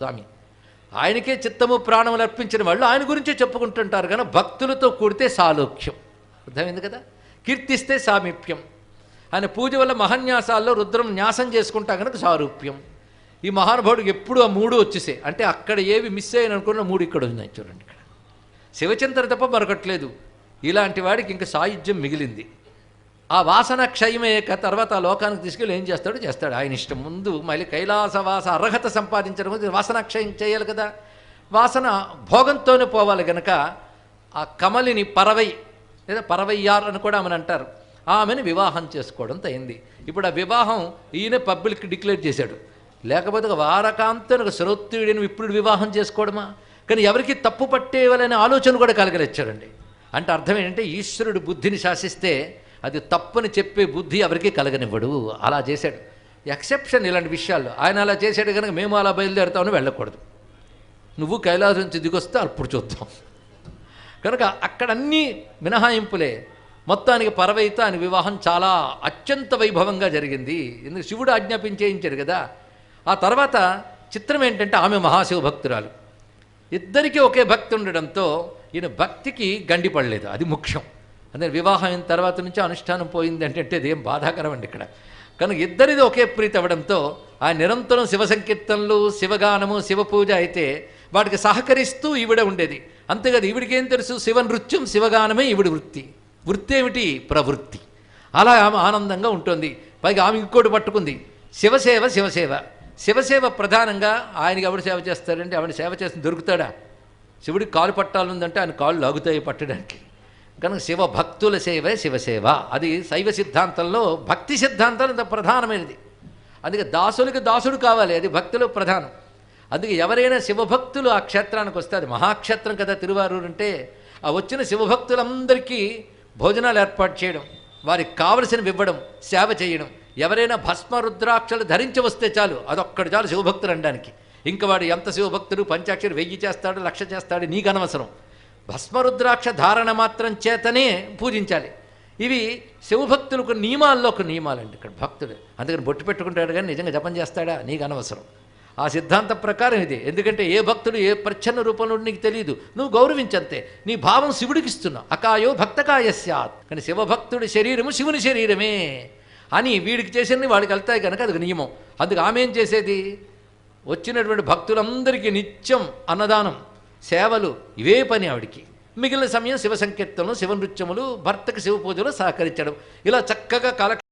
స్వామి ఆయనకే చిత్తము ప్రాణములు అర్పించిన వాళ్ళు ఆయన గురించే చెప్పుకుంటుంటారు. కానీ భక్తులతో కూడితే సాలోక్యం, అర్థమైంది కదా. కీర్తిస్తే సామీప్యం. ఆయన పూజ వల్ల మహన్యాసాల్లో రుద్రం న్యాసం చేసుకుంటా కనుక సారూప్యం. ఈ మహానుభావుడికి ఎప్పుడు ఆ మూడు వచ్చేసే, అంటే అక్కడ ఏవి మిస్ అయ్యాను అనుకున్న మూడు ఇక్కడ ఉన్నాయి. చూడండి, ఇక్కడ శివచింతన తప్ప మరొకట్లేదు. ఇలాంటి వాడికి ఇంకా సాయుధ్యం మిగిలింది. ఆ వాసన క్షయమయ్యాక తర్వాత ఆ లోకానికి తీసుకెళ్ళి ఏం చేస్తాడో చేస్తాడు, ఆయన ఇష్టం. ముందు మళ్ళీ కైలాసవాస అర్హత సంపాదించడం వాసన క్షయం చేయాలి కదా. వాసన భోగంతోనే పోవాలి గనక ఆ కమలిని పరవై లేదా పరవయ్యార్ అని కూడా ఆమెను అంటారు. ఆమెను వివాహం చేసుకోవడంతో అయింది. ఇప్పుడు ఆ వివాహం ఈయన పబ్లిక్ డిక్లేర్ చేశాడు. లేకపోతే ఒక వారకాంతను శ్రోత్రుడిని ఇప్పుడు వివాహం చేసుకోవడమా? కానీ ఎవరికి తప్పు పట్టేవాలనే ఆలోచన కూడా కలగలిచ్చాడండి. అంటే అర్థం ఏంటంటే ఈశ్వరుడు బుద్ధిని శాసిస్తే అది తప్పని చెప్పే బుద్ధి ఎవరికి కలగనివ్వడు. అలా చేశాడు. ఎక్సెప్షన్ ఇలాంటి విషయాల్లో ఆయన అలా చేశాడు కనుక మేము అలా బయలుదేరుతామని వెళ్ళకూడదు. నువ్వు కైలాసం నుంచి దిగొస్తే అప్పుడు చూద్దాం. కనుక అక్కడ అన్నీ మినహాయింపులే. మొత్తానికి పరవైతే ఆయన వివాహం చాలా అత్యంత వైభవంగా జరిగింది. ఎందుకు శివుడు ఆజ్ఞాపించేయించాడు కదా. ఆ తర్వాత చిత్రం ఏంటంటే ఆమె మహాశివభక్తురాలు. ఇద్దరికీ ఒకే భక్తి ఉండడంతో ఈయన భక్తికి గండిపడలేదు, అది ముఖ్యం. అందుకని వివాహం అయిన తర్వాత నుంచి అనుష్ఠానం పోయింది అంటే అదేం బాధాకరం అండి ఇక్కడ. కనుక ఇద్దరిది ఒకే ప్రీతి అవ్వడంతో ఆయన నిరంతరం శివ సంకీర్తనలు, శివగానము, శివ పూజ అయితే వాటికి సహకరిస్తూ ఈవిడ ఉండేది. అంతేకాదు ఈవిడికి ఏం తెలుసు, శివ నృత్యం శివగానమే ఈవిడి వృత్తి. వృత్తి ఏమిటి? ప్రవృత్తి. అలా ఆమె ఆనందంగా ఉంటుంది. పైగా ఆమె ఇంకోటి పట్టుకుంది, శివసేవ. శివసేవ శివసేవ ప్రధానంగా ఆయనకి ఎవడు సేవ చేస్తాడంటే ఆవిడ సేవ చేసి దొరుకుతాడా? శివుడికి కాలు పట్టాలందంటే ఆయన కాళ్ళు లాగుతాయి పట్టడానికి. కనుక శివ భక్తుల సేవే శివసేవ. అది శైవ సిద్ధాంతంలో భక్తి సిద్ధాంతం ఇంత ప్రధానమైనది. అందుకే దాసులకి దాసుడు కావాలి, అది భక్తులు ప్రధానం. అందుకే ఎవరైనా శివభక్తులు ఆ క్షేత్రానికి వస్తే అది మహాక్షేత్రం కదా తిరువారూరు అంటే. ఆ వచ్చిన శివభక్తులందరికీ భోజనాలు ఏర్పాటు చేయడం, వారికి కావలసినవి ఇవ్వడం, సేవ చేయడం. ఎవరైనా భస్మ రుద్రాక్షలు ధరించి వస్తే చాలు, అదొక్కడు చాలు శివభక్తులు అనడానికి. ఇంకా వాడు ఎంత శివభక్తుడు పంచాక్షరి 1000 చేస్తాడు, 1,00,000 చేస్తాడు, నీకు అనవసరం. భస్మరుద్రాక్ష ధారణ మాత్రం చేతనే పూజించాలి. ఇవి శివభక్తులకు నియమాల్లో ఒక నియమాలండి ఇక్కడ భక్తుడు. అందుకని బొట్టు పెట్టుకుంటాడు కానీ నిజంగా జపం చేస్తాడా నీకు అనవసరం. ఆ సిద్ధాంతం ప్రకారం ఇదే. ఎందుకంటే ఏ భక్తుడు ఏ ప్రచ్ఛన్న రూపంలో నీకు తెలియదు, నువ్వు గౌరవించంతే. నీ భావం శివుడికి ఇస్తున్నావు. అకాయో భక్తకాయ స్యాత్. కానీ శివభక్తుడి శరీరము శివుని శరీరమే అని వీడికి చేసేది వాడికి వెళ్తాయి కనుక అది నియమం. అందుకు ఆమె ఏం చేసేది, వచ్చినటువంటి భక్తులందరికీ నిత్యం అన్నదానం, సేవలు, ఇవే పని ఆవిడికి. మిగిలిన సమయం శివ సంకీర్తనలు, శివ నృత్యములు, భర్తకు శివ పూజలు సహకరించడం. ఇలా చక్కగా